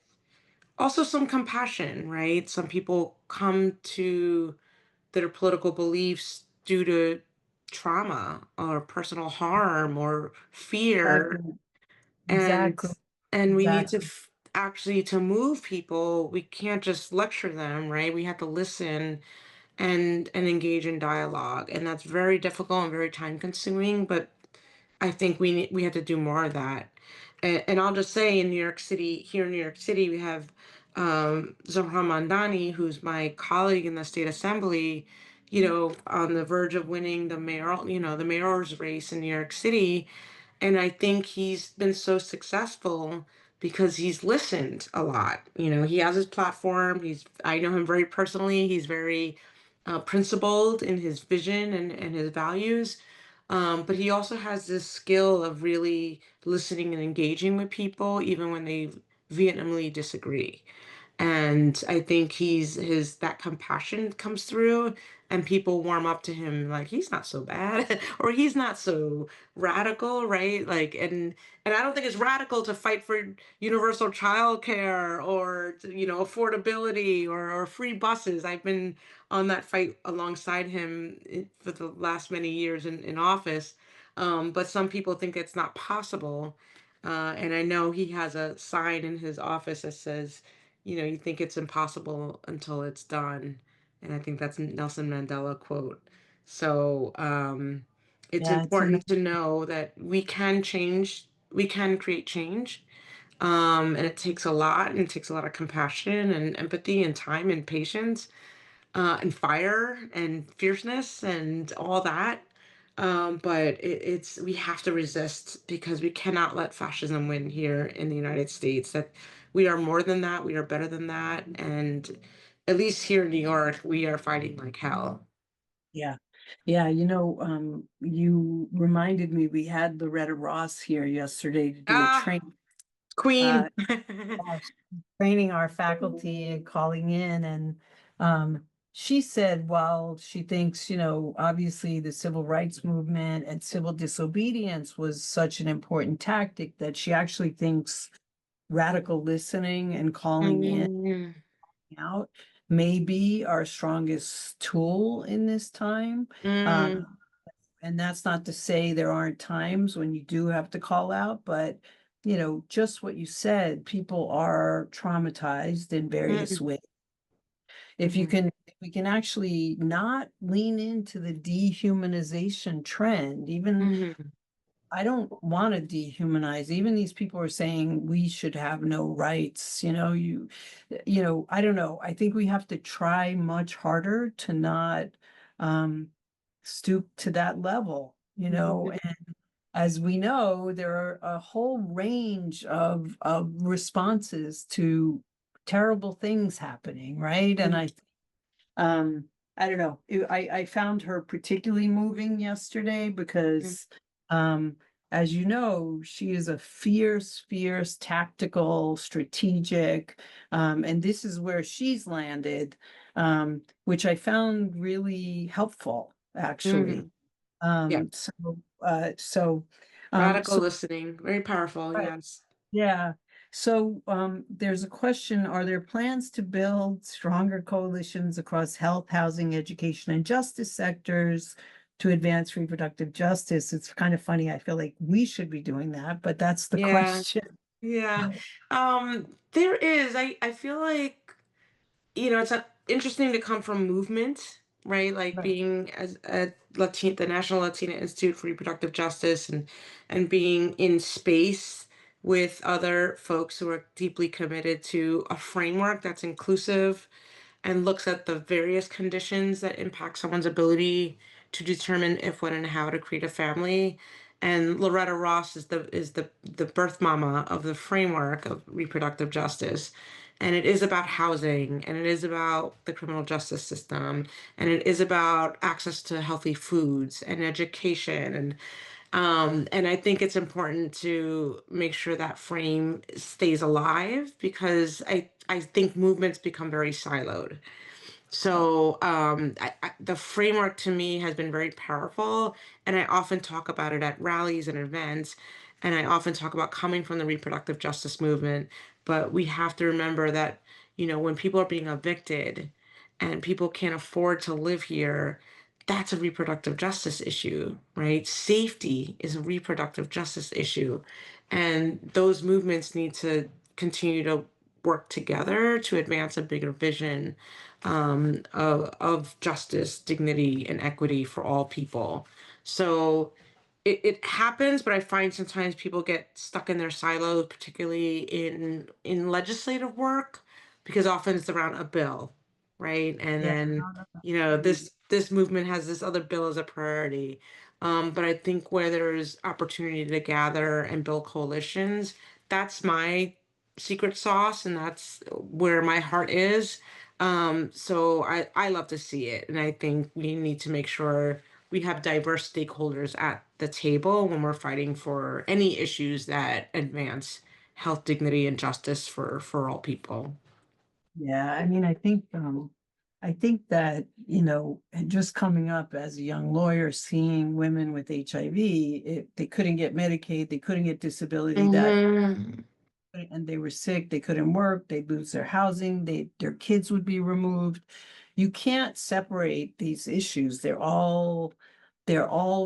also some compassion, right? Some people come to their political beliefs due to trauma or personal harm or fear, Exactly. and Exactly. we need to Exactly. actually, to move people, we can't just lecture them, right? We have to listen and engage in dialogue, and that's very difficult and very time consuming, but I think we have to do more of that. And I'll just say, in New York City, here in New York City, we have Zohra Mandani, who's my colleague in the state assembly, on the verge of winning the mayor's race in New York City. And I think he's been so successful because he's listened a lot. He has his platform. I know him very personally. He's very principled in his vision and his values. But he also has this skill of really listening and engaging with people, even when they vehemently disagree. And I think his that compassion comes through, and people warm up to him, like he's not so bad or he's not so radical, right? Like, and I don't think it's radical to fight for universal childcare or affordability or free buses. I've been on that fight alongside him for the last many years in office. But some people think it's not possible. And I know he has a sign in his office that says, you think it's impossible until it's done. And I think that's a Nelson Mandela quote. So it's Yeah, it's important to know that we can change, we can create change. And it takes a lot, and it takes a lot of compassion and empathy and time and patience, and fire and fierceness and all that. But we have to resist, because we cannot let fascism win here in the United States. That we are more than that. We are better than that. And at least here in New York, we are fighting like hell. yeah. Yeah, you reminded me, we had Loretta Ross here yesterday to do a Ah, uh, Queen. training our faculty and calling in, and she said, while she thinks, obviously the civil rights movement and civil disobedience was such an important tactic, that she actually thinks radical listening and calling in Mm, out may be our strongest tool in this time. mm, Um, and that's not to say there aren't times when you do have to call out, but just what you said, people are traumatized in various mm, ways. mhm, If we can actually not lean into the dehumanization trend, even mhm, I don't want to dehumanize. Even these people are saying we should have no rights. I don't know. I think we have to try much harder to not um, stoop to that level. mhm, And as we know, there are a whole range of responses to terrible things happening, right? And mhm, um, I don't know. I found her particularly moving yesterday mhm, because, um, as you know, she is a fierce, fierce, tactical, strategic, and this is where she's landed, which I found really helpful, actually. mhm. Yeah, Um, so, uh, so, radical so listening, very powerful. right. Yes. Yeah. So there's a question, are there plans to build stronger coalitions across health, housing, education, and justice sectors to advance reproductive justice? It's kind of funny. I feel like we should be doing that, but that's the Yeah. question. Yeah. There is. I feel like, it's interesting to come from movement, right? Like Right. being as a Latin, the National Latina Institute for Reproductive Justice, and being in space with other folks who are deeply committed to a framework that's inclusive and looks at the various conditions that impact someone's ability to determine if, when, and how to create a family. And Loretta Ross is the birth mama of the framework of reproductive justice. And it is about housing, and it is about the criminal justice system, and it is about access to healthy foods and education. And I think it's important to make sure that frame stays alive, because I think movements become very siloed. So the framework to me has been very powerful, and I often talk about it at rallies and events, and I often talk about coming from the reproductive justice movement. But we have to remember that, when people are being evicted and people can't afford to live here, that's a reproductive justice issue, right? Safety is a reproductive justice issue, and those movements need to continue to work together to advance a bigger vision of justice, dignity, and equity for all people. So it happens, but I find sometimes people get stuck in their silos, particularly in legislative work, because often it's around a bill, right? And Yeah. then, No, no, this movement has this other bill as a priority. But I think where there's opportunity to gather and build coalitions, that's my secret sauce, and that's where my heart is. So I love to see it, and I think we need to make sure we have diverse stakeholders at the table when we're fighting for any issues that advance health, dignity, and justice for all people. Yeah, I mean, I think that, and just coming up as a young lawyer, seeing women with HIV, they couldn't get Medicaid, they couldn't get disability, Hmm. and they were sick, they couldn't work, they'd lose their housing, their kids would be removed. You can't separate these issues. They're all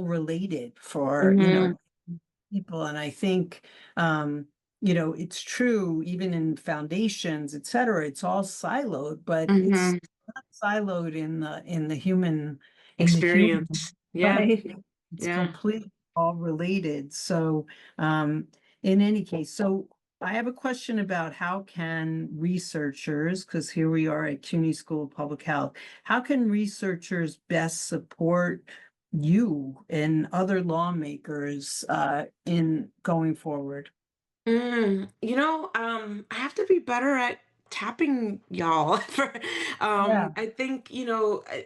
related for, Hmm. people. And I think, it's true, even in foundations, et cetera, it's all siloed, but it's Hmm. not siloed in the human, Experience. Yeah. right? It's Yeah. completely all related. So, in any case, so I have a question about how can researchers, because here we are at CUNY School of Public Health, how can researchers best support you and other lawmakers in going forward? I have to be better at tapping y'all. Yeah, I think,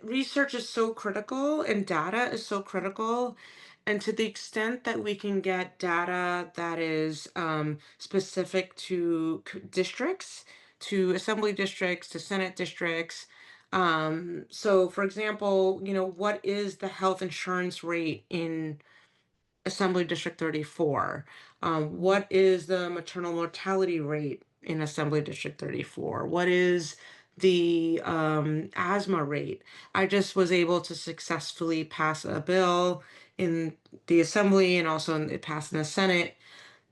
research is so critical and data is so critical. And to the extent that we can get data that is specific to districts, to assembly districts, to Senate districts. So, for example, what is the health insurance rate in Assembly District 34? What is the maternal mortality rate in Assembly District 34? What is the asthma rate? I just was able to successfully pass a bill in the Assembly, and also it passed in the Senate,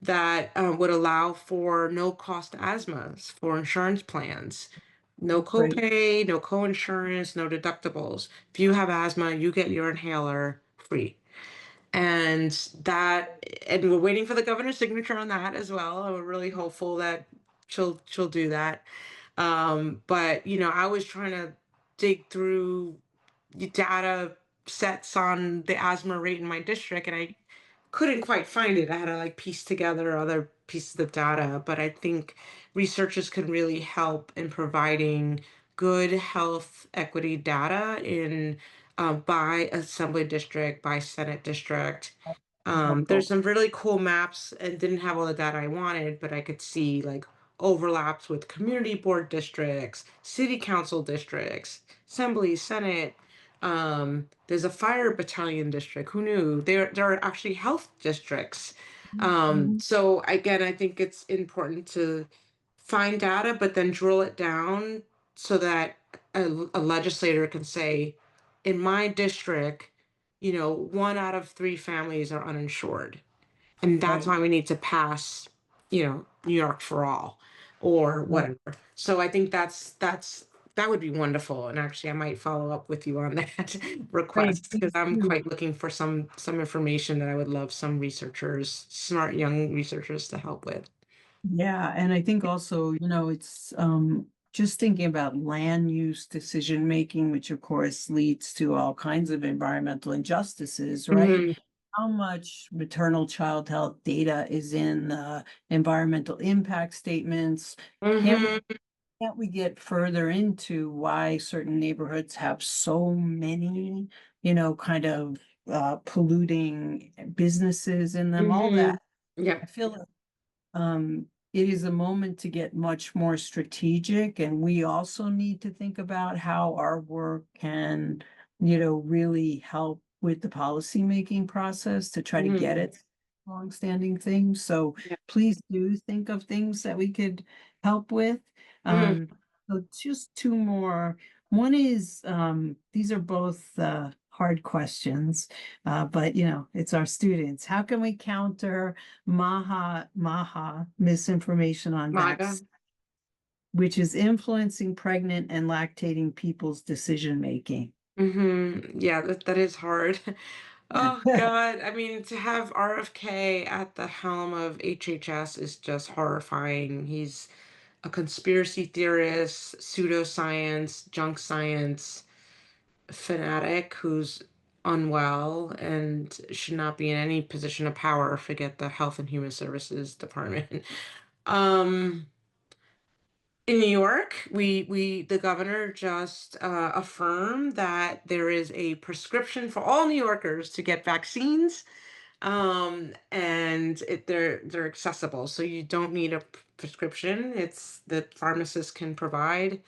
that would allow for no cost asthmas for insurance plans. No great. copay, no co-insurance, no deductibles. If you have asthma, you get your inhaler free. And and we're waiting for the governor's signature on that as well. We're really hopeful that she'll do that. But I was trying to dig through the data sets on the asthma rate in my district, and I couldn't quite find it. I had to like piece together other pieces of data, but I think researchers can really help in providing good health equity data in by assembly district, by Senate district. There's Helpful. some really cool maps, and didn't have all the data I wanted, but I could see like overlaps with community board districts, city council districts, assembly, Senate. There's a fire battalion district. Who knew? There are actually health districts. Mhm. So again, I think it's important to find data, but then drill it down so that a legislator can say, in my district, 1 out of 3 families are uninsured. And that's Right. why we need to pass, New York for all or Right. whatever. So I think that's that would be wonderful. And actually, I might follow up with you on that Great, request because please I'm do. quite looking for some information that I would love some researchers, smart young researchers, to help with. Yeah, and I think also, it's just thinking about land use decision making, which of course leads to all kinds of environmental injustices, right? Hmm. How much maternal child health data is in environmental impact statements? Can't we Hmm. can't we get further into why certain neighborhoods have so many, kind of polluting businesses in them, all Hmm. that? I Yep. feel like it is a moment to get much more strategic, and we also need to think about how our work can, really help with the policymaking process to try to get Hmm. at longstanding things. So Yep. please do think of things that we could help with. Hmm. Um, so just two more. One is, these are both hard questions, but it's our students. How can we counter Maha misinformation on MAGA. vaccine, which is influencing pregnant and lactating people's decision making? Yeah, that is hard. Oh God, I mean, to have RFK at the helm of HHS is just horrifying. He's a conspiracy theorist, pseudoscience, junk science fanatic who's unwell and should not be in any position of power. Forget the Health and Human Services Department. Um, in New York, the governor just affirmed that there is a prescription for all New Yorkers to get vaccines, and they're accessible, so you don't need a prescription. It's the pharmacist can provide,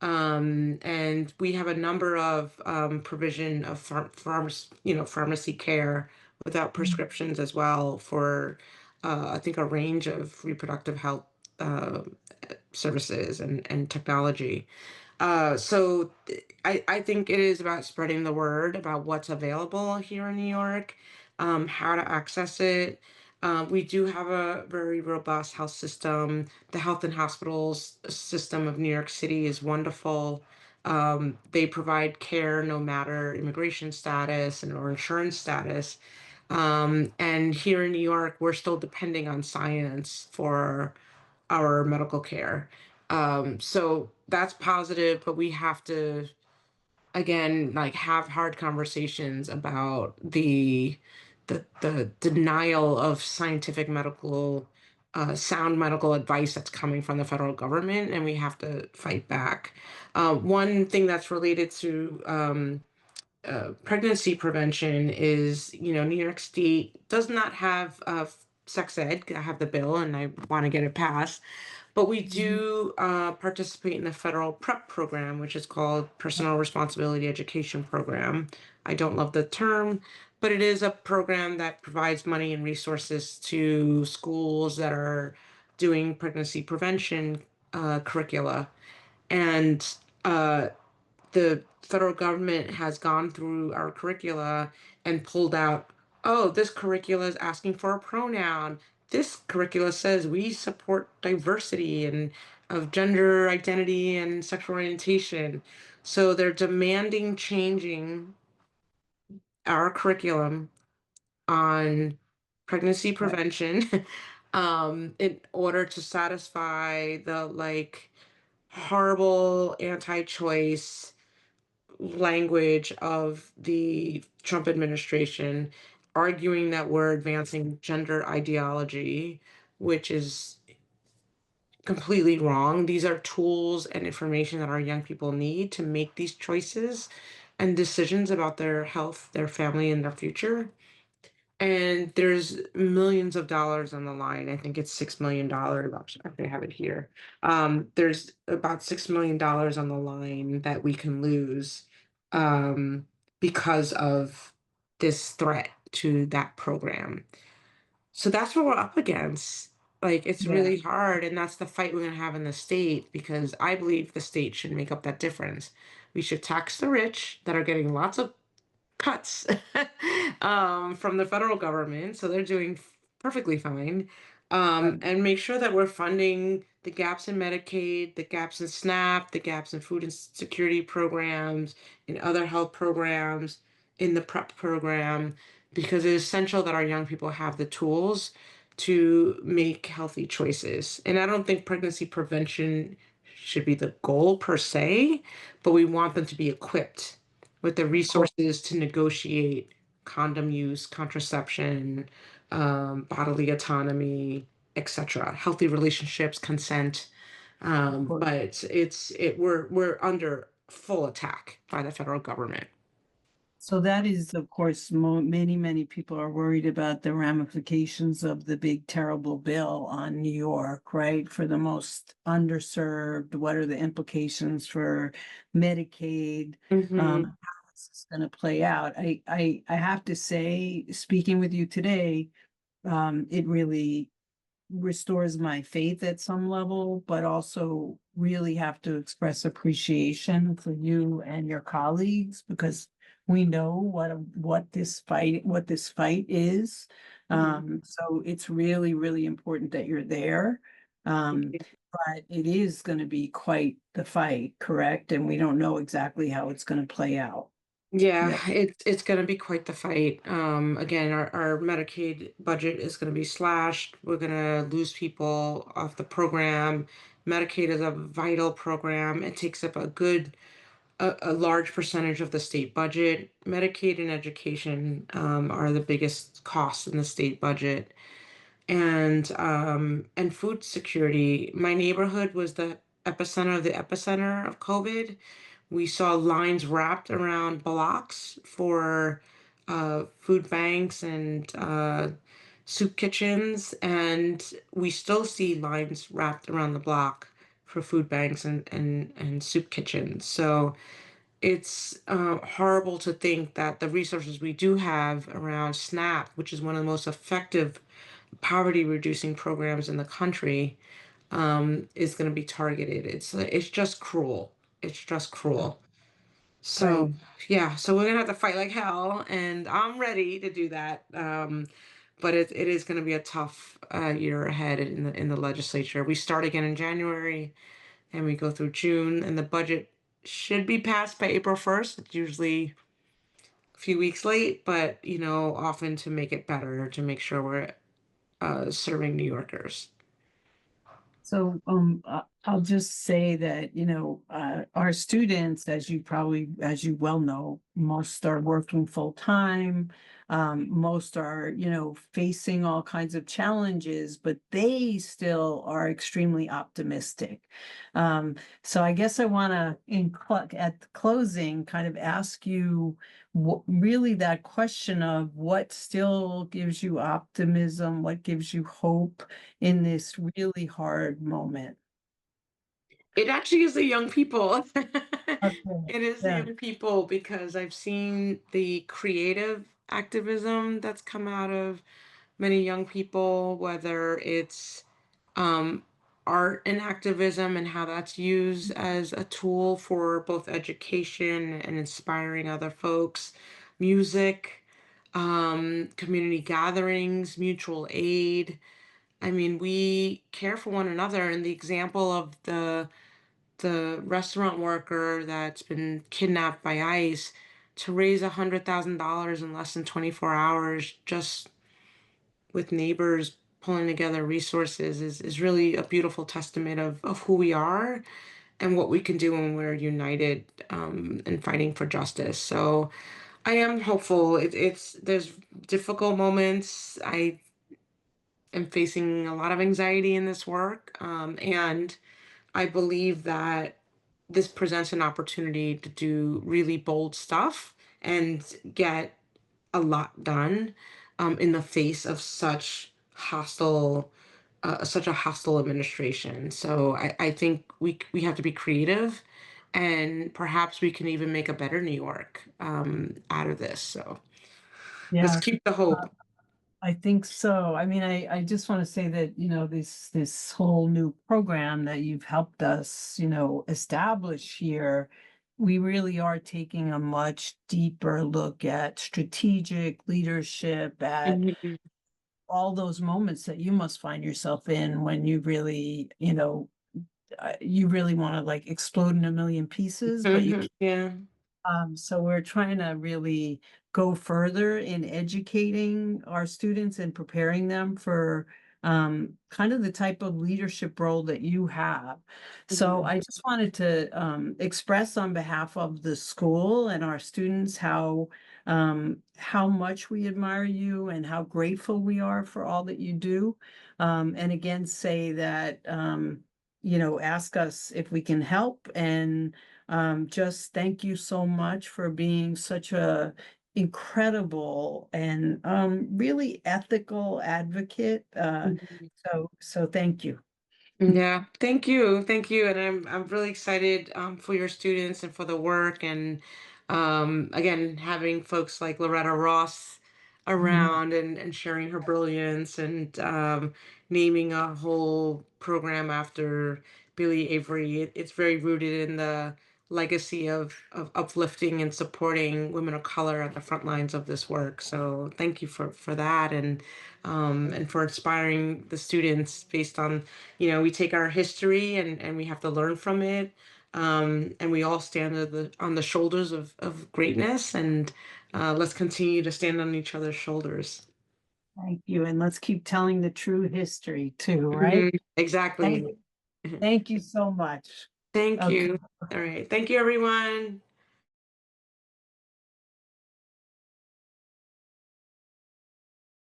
and we have a number of provision of pharmacy care without prescriptions as well for I think a range of reproductive health uh, services and technology. I think it is about spreading the word about what's available here in New York, how to access it. We do have a very robust health system. The health and hospitals system of New York City is wonderful. They provide care no matter immigration status and or insurance status. And here in New York, we're still depending on science for our medical care. So that's positive, but we have to again like have hard conversations about the denial of scientific medical sound medical advice that's coming from the federal government, and we have to fight back. One thing that's related to pregnancy prevention is, New York State does not have sex ed. I have the bill and I want to get it passed. But we do participate in the federal PrEP program, which is called Personal Responsibility Education Program. I don't love the term, but it is a program that provides money and resources to schools that are doing pregnancy prevention curricula. And uh, the federal government has gone through our curricula and pulled out, oh, this curricula is asking for a pronoun. This curricula says we support diversity and of gender identity and sexual orientation. So they're demanding changing our curriculum on pregnancy Right. prevention in order to satisfy the like horrible anti-choice language of the Trump administration, arguing that we're advancing gender ideology, which is completely wrong. These are tools and information that our young people need to make these choices and decisions about their health, their family, and their future. And there's millions of dollars on the line. I think it's $6 million. I have it here. There's about $6 million on the line that we can lose um, because of this threat to that program. So that's what we're up against. Like, it's Yeah. really hard, and that's the fight we're going to have in the state because I believe the state should make up that difference. We should tax the rich that are getting lots of cuts from the federal government, so they're doing perfectly fine. Right. And make sure that we're funding the gaps in Medicaid, the gaps in SNAP, the gaps in food insecurity programs, in other health programs, in the PrEP program, because it is essential that our young people have the tools to make healthy choices. And I don't think pregnancy prevention should be the goal per se, but we want them to be equipped with the resources to negotiate condom use, contraception, bodily autonomy, etc., healthy relationships, consent. But we're under full attack by the federal government. So that is, of course, many people are worried about the ramifications of the big terrible bill on New York, right? For the most underserved, what are the implications for Medicaid? Mm-hmm. How this is going to play out. I have to say, speaking with you today, it really restores my faith at some level, but also really have to express appreciation for you and your colleagues because we know what this fight is. So it's really important that you're there. But it is going to be quite the fight, correct? And we don't know exactly how it's going to play out. Yeah, Yep. it's going to be quite the fight. Again, our Medicaid budget is going to be slashed. We're going to lose people off the program. Medicaid is a vital program. It takes up a large percentage of the state budget. Medicaid and education are the biggest costs in the state budget, and food security. My neighborhood was the epicenter of COVID. We saw lines wrapped around blocks for food banks and soup kitchens, and we still see lines wrapped around the block for food banks and soup kitchens. So it's horrible to think that the resources we do have around SNAP, which is one of the most effective poverty reducing programs in the country, is going to be targeted. It's just cruel. It's just cruel. So Right. yeah, so we're gonna have to fight like hell, and I'm ready to do that. But it is going to be a tough year ahead in the legislature. We start again in January, and we go through June, and the budget should be passed by April 1st. It's usually a few weeks late, but often to make it better, to make sure we're serving New Yorkers. So I'll just say that, our students, as you well know, most are working full time. Most are, facing all kinds of challenges, but they still are extremely optimistic. So I guess I want to, at the closing, kind of ask you really that question of what still gives you optimism, what gives you hope in this really hard moment. It actually is the young people. Okay. It is the Yeah. young people because I've seen the creative activism that's come out of many young people, whether it's um, art and activism and how that's used as a tool for both education and inspiring other folks, music, community gatherings, mutual aid. I mean, we care for one another, and the example of the restaurant worker that's been kidnapped by ICE to raise $100,000 in less than 24 hours, just with neighbors pulling together resources, is really a beautiful testament of who we are and what we can do when we're united and fighting for justice. So I am hopeful. There's difficult moments. I am facing a lot of anxiety in this work, and I believe that this presents an opportunity to do really bold stuff and get a lot done in the face of such a hostile administration. So I think we have to be creative, and perhaps we can even make a better New York out of this. So let's Yeah. keep the hope. I think so. I mean, I just want to say that, this whole new program that you've helped us, establish here, we really are taking a much deeper look at strategic leadership, at Mhm. all those moments that you must find yourself in when you really, you really want to like explode in a million pieces, but you Yeah. so we're trying to really go further in educating our students and preparing them for kind of the type of leadership role that you have. So Mhm. I just wanted to express on behalf of the school and our students how much we admire you and how grateful we are for all that you do. And again, say that ask us if we can help, and just thank you so much for being such a incredible and really ethical advocate. Mhm. So thank you. Yeah, thank you, and I'm really excited for your students and for the work, and again having folks like Loretta Ross Mhm. around and sharing her brilliance and naming a whole program after Billy Avery. It's very rooted in the legacy of uplifting and supporting women of color at the front lines of this work. So thank you for that, and for inspiring the students based on, we take our history and we have to learn from it. And we all stand on the shoulders of greatness, and let's continue to stand on each other's shoulders. Thank you. And let's keep telling the true history too, right? Mhm. Thank, Exactly. thank you so much. Thank Okay. you. All right. Thank you, everyone.